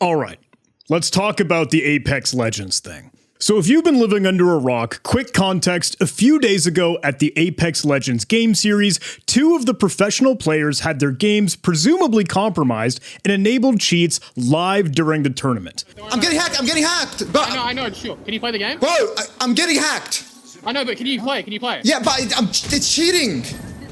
All right, let's talk about the Apex Legends thing. So if you've been living under a rock, quick context, a few days ago at the Apex Legends game series, 2 of the professional players had their games presumably compromised and enabled cheats live during the tournament. I'm getting hacked! But I know, sure. Can you play the game? Bro, I'm getting hacked! I know, but can you play? Yeah, but it's cheating!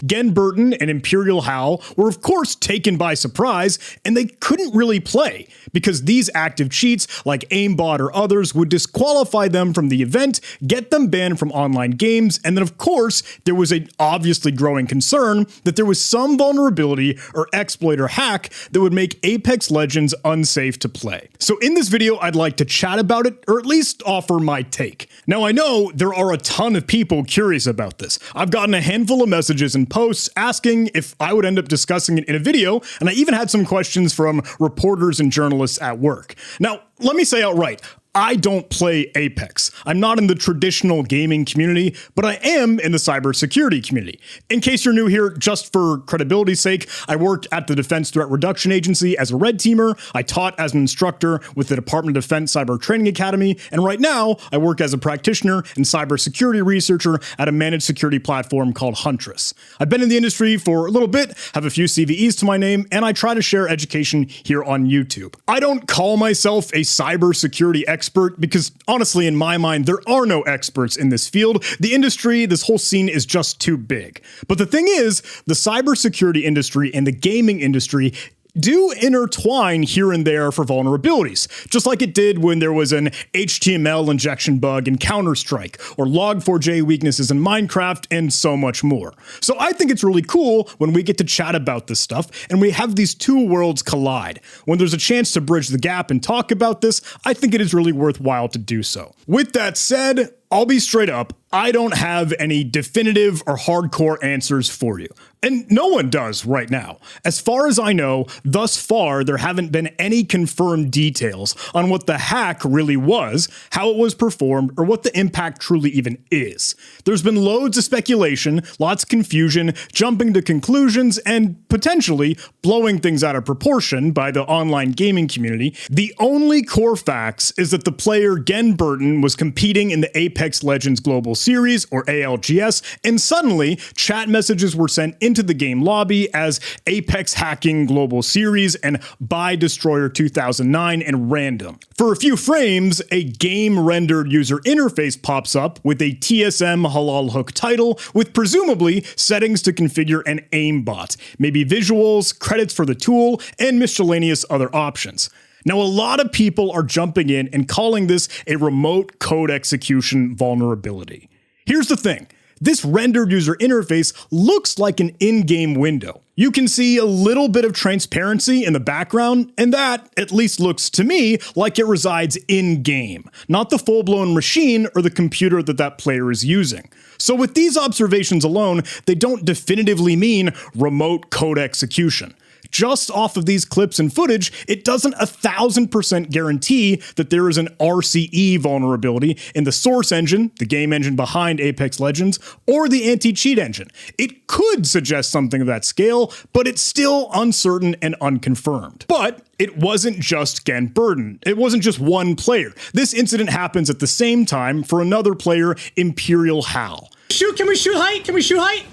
Gen Burton and Imperial Hal were of course taken by surprise, and they couldn't really play, because these active cheats, like aimbot or others, would disqualify them from the event, get them banned from online games, and then of course, there was an obviously growing concern that there was some vulnerability or exploit or hack that would make Apex Legends unsafe to play. So in this video, I'd like to chat about it, or at least offer my take. Now I know there are a ton of people curious about this. I've gotten a handful of messages and posts asking if I would end up discussing it in a video, and I even had some questions from reporters and journalists at work. Now, let me say outright, I don't play Apex. I'm not in the traditional gaming community, but I am in the cybersecurity community. In case you're new here, just for credibility's sake, I worked at the Defense Threat Reduction Agency as a red teamer. I taught as an instructor with the Department of Defense Cyber Training Academy, and right now I work as a practitioner and cybersecurity researcher at a managed security platform called Huntress. I've been in the industry for a little bit, have a few CVEs to my name, and I try to share education here on YouTube. I don't call myself a cybersecurity expert because honestly, in my mind, there are no experts in this field. The industry, this whole scene is just too big. But the thing is, the cybersecurity industry and the gaming industry do intertwine here and there for vulnerabilities, just like it did when there was an HTML injection bug in Counter-Strike, or Log4j weaknesses in Minecraft, and so much more. So I think it's really cool when we get to chat about this stuff, and we have these two worlds collide. When there's a chance to bridge the gap and talk about this, I think it is really worthwhile to do so. With that said, I'll be straight up, I don't have any definitive or hardcore answers for you. And no one does right now. As far as I know, thus far, there haven't been any confirmed details on what the hack really was, how it was performed, or what the impact truly even is. There's been loads of speculation, lots of confusion, jumping to conclusions, and potentially blowing things out of proportion by the online gaming community. The only core facts is that the player Gen Burton was competing in the Apex Legends Global Series, or ALGS, and suddenly chat messages were sent into the game lobby as Apex Hacking Global Series and Buy Destroyer 2009 and random. For a few frames, a game-rendered user interface pops up with a TSM halal hook title with presumably settings to configure an aimbot, maybe visuals, credits for the tool, and miscellaneous other options. Now, a lot of people are jumping in and calling this a remote code execution vulnerability. Here's the thing. This rendered user interface looks like an in-game window. You can see a little bit of transparency in the background, and that, at least looks to me, like it resides in-game, not the full-blown machine or the computer that player is using. So with these observations alone, they don't definitively mean remote code execution. Just off of these clips and footage, it doesn't 1000% guarantee that there is an RCE vulnerability in the source engine, the game engine behind Apex Legends, or the anti-cheat engine. It could suggest something of that scale, but it's still uncertain and unconfirmed. But it wasn't just Gen Burton. It wasn't just one player. This incident happens at the same time for another player, Imperial Hal. Shoot, can we shoot height? Can we shoot height?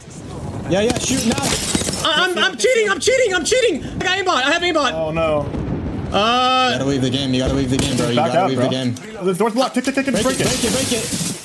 Yeah, shoot now. I'm cheating. I got aimbot. I have aimbot. Oh no. You gotta leave the game, bro. You gotta leave the game. The door's blocked. Break it. Break it.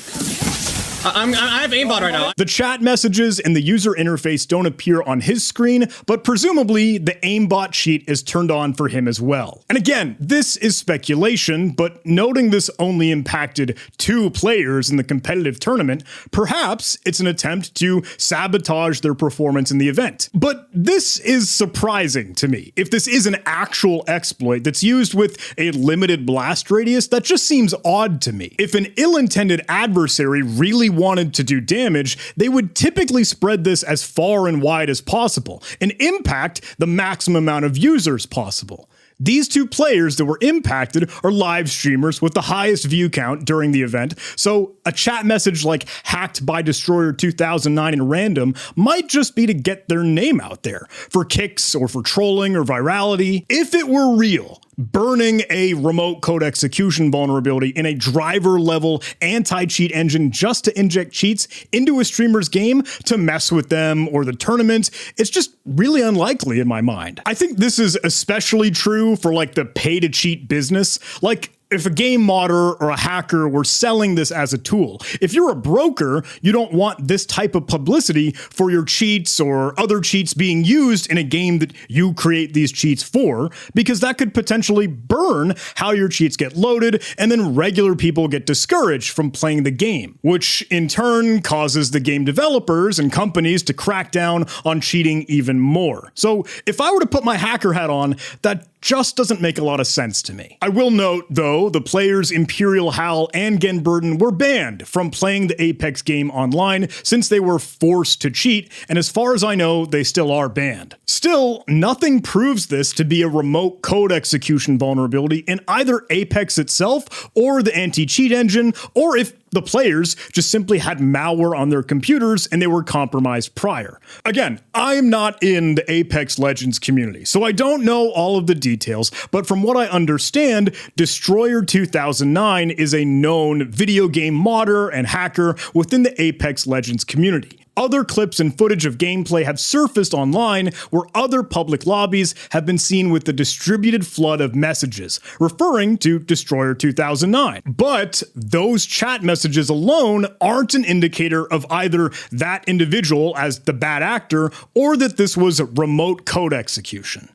I have aimbot right now. The chat messages and the user interface don't appear on his screen, but presumably the aimbot cheat is turned on for him as well. And again, this is speculation, but noting this only impacted 2 players in the competitive tournament, perhaps it's an attempt to sabotage their performance in the event. But this is surprising to me. If this is an actual exploit that's used with a limited blast radius, that just seems odd to me. If an ill-intended adversary really wanted to do damage, they would typically spread this as far and wide as possible and impact the maximum amount of users possible. These 2 players that were impacted are live streamers with the highest view count during the event, so a chat message like hacked by Destroyer 2009 and random might just be to get their name out there, for kicks or for trolling or virality. If it were real, Burning a remote code execution vulnerability in a driver-level anti-cheat engine just to inject cheats into a streamer's game to mess with them or the tournament, it's just really unlikely in my mind. I think this is especially true for like the pay-to-cheat business. Like, if a game modder or a hacker were selling this as a tool, if you're a broker, you don't want this type of publicity for your cheats or other cheats being used in a game that you create these cheats for, because that could potentially burn how your cheats get loaded, and then regular people get discouraged from playing the game, which in turn causes the game developers and companies to crack down on cheating even more. So if I were to put my hacker hat on, that just doesn't make a lot of sense to me. I will note, though, the players Imperial Hal and Genburden were banned from playing the Apex game online since they were forced to cheat, and as far as I know, they still are banned. Still, nothing proves this to be a remote code execution vulnerability in either Apex itself or the anti-cheat engine, or if the players just simply had malware on their computers and they were compromised prior. Again, I'm not in the Apex Legends community, so I don't know all of the details, but from what I understand, Destroyer 2009 is a known video game modder and hacker within the Apex Legends community. Other clips and footage of gameplay have surfaced online where other public lobbies have been seen with the distributed flood of messages, referring to Destroyer 2009. But those chat messages alone aren't an indicator of either that individual as the bad actor or that this was remote code execution.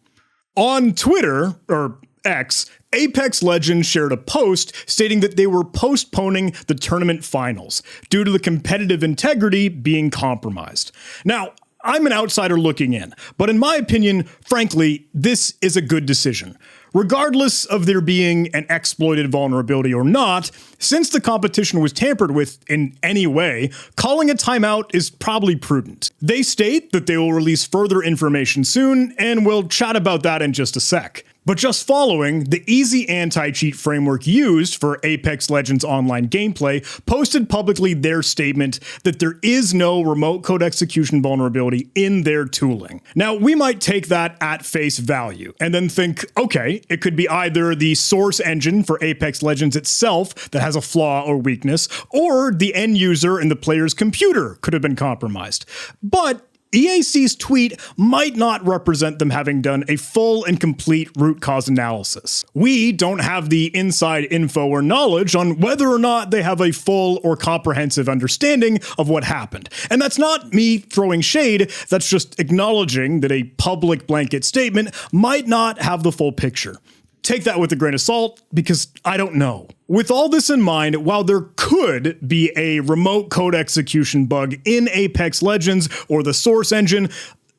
On Twitter, or X, Apex Legends shared a post stating that they were postponing the tournament finals due to the competitive integrity being compromised. Now, I'm an outsider looking in, but in my opinion, frankly, this is a good decision. Regardless of there being an exploited vulnerability or not, since the competition was tampered with in any way, calling a timeout is probably prudent. They state that they will release further information soon, and we'll chat about that in just a sec. But just following, the easy anti-cheat framework used for Apex Legends online gameplay posted publicly their statement that there is no remote code execution vulnerability in their tooling. Now, we might take that at face value and then think, okay, it could be either the source engine for Apex Legends itself that has a flaw or weakness, or the end user and the player's computer could have been compromised. But EAC's tweet might not represent them having done a full and complete root cause analysis. We don't have the inside info or knowledge on whether or not they have a full or comprehensive understanding of what happened. And that's not me throwing shade, that's just acknowledging that a public blanket statement might not have the full picture. Take that with a grain of salt, because I don't know. With all this in mind, while there could be a remote code execution bug in Apex Legends or the source engine,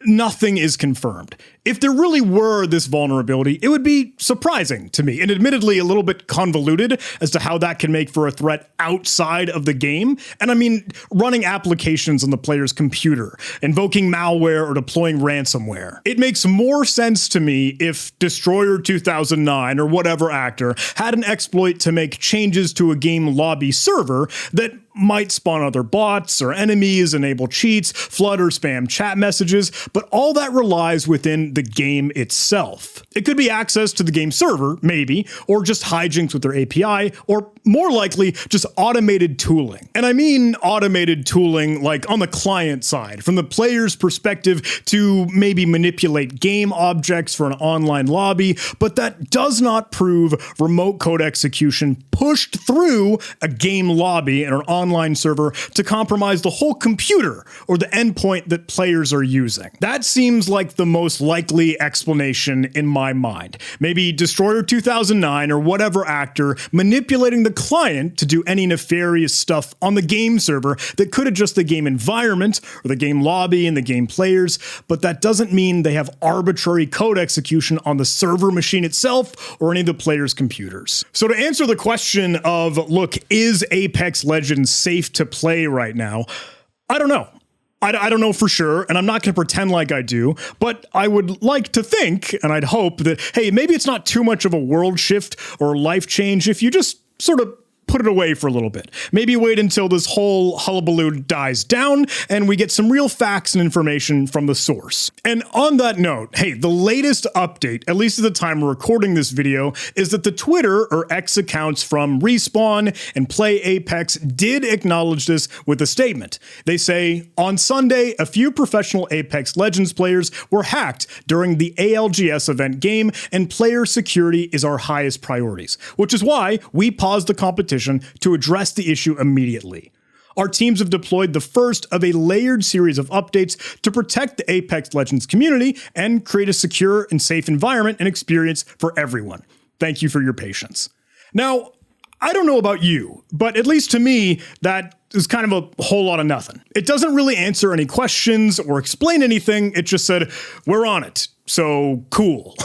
nothing is confirmed. If there really were this vulnerability, it would be surprising to me, and admittedly a little bit convoluted as to how that can make for a threat outside of the game. And I mean, running applications on the player's computer, invoking malware or deploying ransomware. It makes more sense to me if Destroyer 2009 or whatever actor had an exploit to make changes to a game lobby server that might spawn other bots or enemies, enable cheats, flood or spam chat messages, but all that relies within the game itself. It could be access to the game server, maybe, or just hijinks with their API, or more likely, just automated tooling. And I mean automated tooling like on the client side, from the player's perspective to maybe manipulate game objects for an online lobby, but that does not prove remote code execution pushed through a game lobby and an online server to compromise the whole computer or the endpoint that players are using. That seems like the most likely explanation in my mind. Maybe Destroyer 2009 or whatever actor manipulating the client to do any nefarious stuff on the game server that could adjust the game environment or the game lobby and the game players, but that doesn't mean they have arbitrary code execution on the server machine itself or any of the players' computers. So to answer the question of, look, is Apex Legends safe to play right now? I don't know. I don't know for sure, and I'm not going to pretend like I do, but I would like to think, and I'd hope that, hey, maybe it's not too much of a world shift or life change if you just sort of put put it away for a little bit. Maybe wait until this whole hullabaloo dies down and we get some real facts and information from the source. And on that note, hey, the latest update, at least at the time we're recording this video, is that the Twitter or X accounts from Respawn and Play Apex did acknowledge this with a statement. They say, on Sunday, a few professional Apex Legends players were hacked during the ALGS event game, and player security is our highest priorities, which is why we paused the competition to address the issue immediately. Our teams have deployed the first of a layered series of updates to protect the Apex Legends community and create a secure and safe environment and experience for everyone. Thank you for your patience. Now, I don't know about you, but at least to me, that is kind of a whole lot of nothing. It doesn't really answer any questions or explain anything. It just said, we're on it, so cool.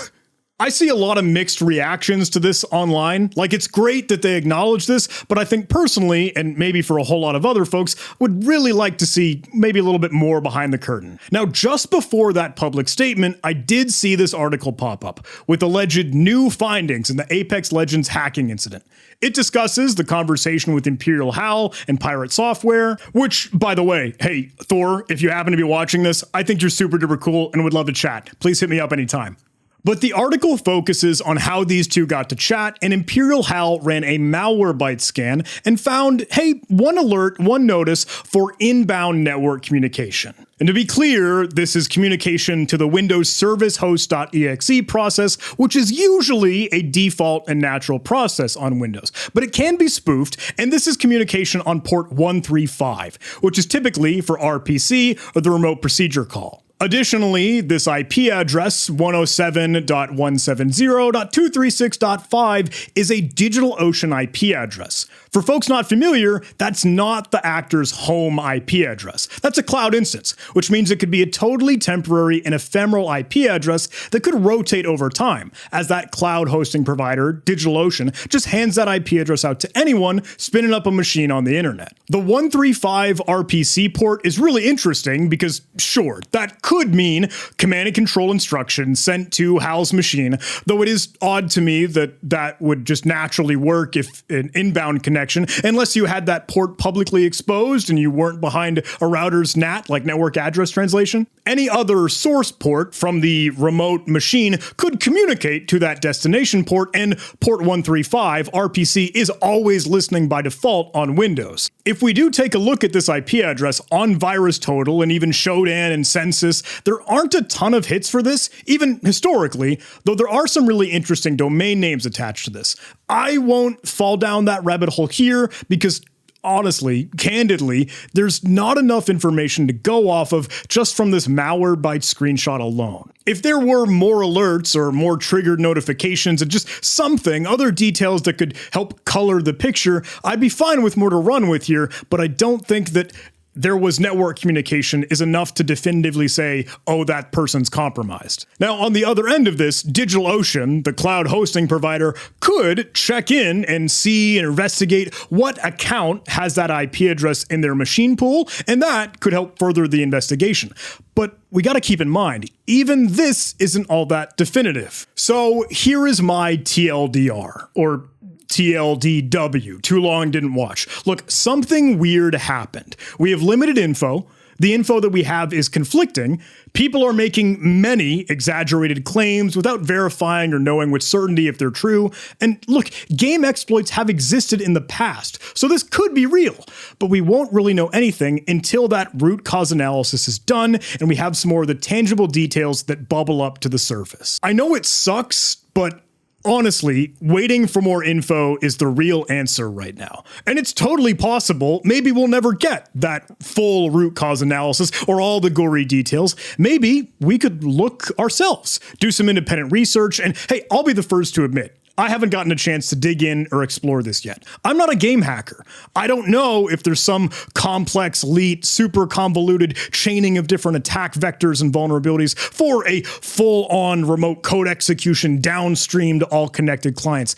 I see a lot of mixed reactions to this online. Like, it's great that they acknowledge this, but I think personally, and maybe for a whole lot of other folks, would really like to see maybe a little bit more behind the curtain. Now, just before that public statement, I did see this article pop up with alleged new findings in the Apex Legends hacking incident. It discusses the conversation with Imperial HAL and Pirate Software, which, by the way, hey, Thor, if you happen to be watching this, I think you're super duper cool and would love to chat. Please hit me up anytime. But the article focuses on how these two got to chat, and Imperial HAL ran a Malwarebytes scan and found, hey, one alert, one notice for inbound network communication. And to be clear, this is communication to the Windows Service Host.exe process, which is usually a default and natural process on Windows. But it can be spoofed, and this is communication on port 135, which is typically for RPC or the remote procedure call. Additionally, this IP address, 107.170.236.5, is a DigitalOcean IP address. For folks not familiar, that's not the actor's home IP address. That's a cloud instance, which means it could be a totally temporary and ephemeral IP address that could rotate over time, as that cloud hosting provider, DigitalOcean, just hands that IP address out to anyone spinning up a machine on the internet. The 135 RPC port is really interesting because, sure, that could mean command and control instructions sent to HAL's machine, though it is odd to me that that would just naturally work if an inbound connection, unless you had that port publicly exposed and you weren't behind a router's NAT, like network address translation. Any other source port from the remote machine could communicate to that destination port, and port 135 RPC is always listening by default on Windows. If we do take a look at this IP address on VirusTotal and even Shodan and Census, there aren't a ton of hits for this, even historically, though there are some really interesting domain names attached to this. I won't fall down that rabbit hole here because honestly, candidly, there's not enough information to go off of just from this Malwarebytes screenshot alone. If there were more alerts or more triggered notifications and just something, other details that could help color the picture, I'd be fine with more to run with here, but I don't think that there was network communication is enough to definitively say, oh, that person's compromised. Now, on the other end of this, DigitalOcean, the cloud hosting provider, could check in and see and investigate what account has that IP address in their machine pool, and that could help further the investigation. But we got to keep in mind, even this isn't all that definitive. So here is my TLDR, or TLDW, too long didn't watch. Look, something weird happened. We have limited info. The info that we have is conflicting. People are making many exaggerated claims without verifying or knowing with certainty if they're true. And look, game exploits have existed in the past, so this could be real. But we won't really know anything until that root cause analysis is done and we have some more of the tangible details that bubble up to the surface. I know it sucks, but honestly, waiting for more info is the real answer right now. And it's totally possible maybe we'll never get that full root cause analysis or all the gory details. Maybe we could look ourselves, do some independent research, and hey, I'll be the first to admit, I haven't gotten a chance to dig in or explore this yet. I'm not a game hacker. I don't know if there's some complex, leet, super convoluted chaining of different attack vectors and vulnerabilities for a full-on remote code execution downstream to all connected clients.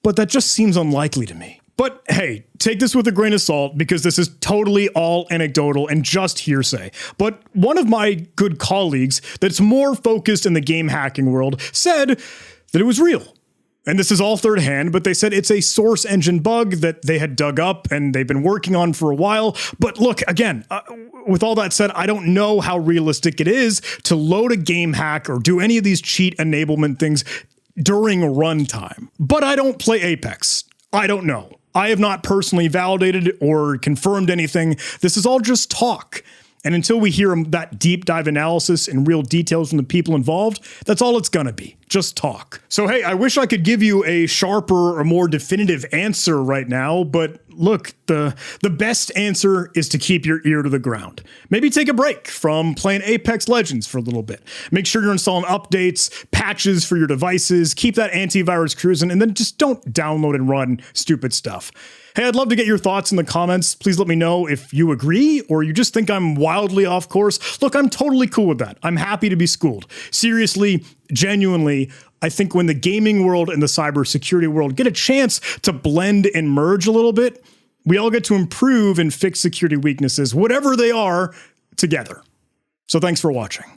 But that just seems unlikely to me. But hey, take this with a grain of salt because this is totally all anecdotal and just hearsay. But one of my good colleagues that's more focused in the game hacking world said that it was real. And this is all third hand, but they said it's a source engine bug that they had dug up and they've been working on for a while. But look, again, with all that said, I don't know how realistic it is to load a game hack or do any of these cheat enablement things during runtime. But I don't play Apex. I don't know. I have not personally validated or confirmed anything. This is all just talk. And until we hear that deep dive analysis and real details from the people involved, that's all it's gonna be, just talk. So hey, I wish I could give you a sharper or more definitive answer right now, but look, the best answer is to keep your ear to the ground. Maybe take a break from playing Apex Legends for a little bit. Make sure you're installing updates, patches for your devices, keep that antivirus cruising, and then just don't download and run stupid stuff. Hey, I'd love to get your thoughts in the comments. Please let me know if you agree or you just think I'm wildly off course. Look, I'm totally cool with that. I'm happy to be schooled. Seriously, genuinely, I think when the gaming world and the cybersecurity world get a chance to blend and merge a little bit, we all get to improve and fix security weaknesses, whatever they are, together. So thanks for watching.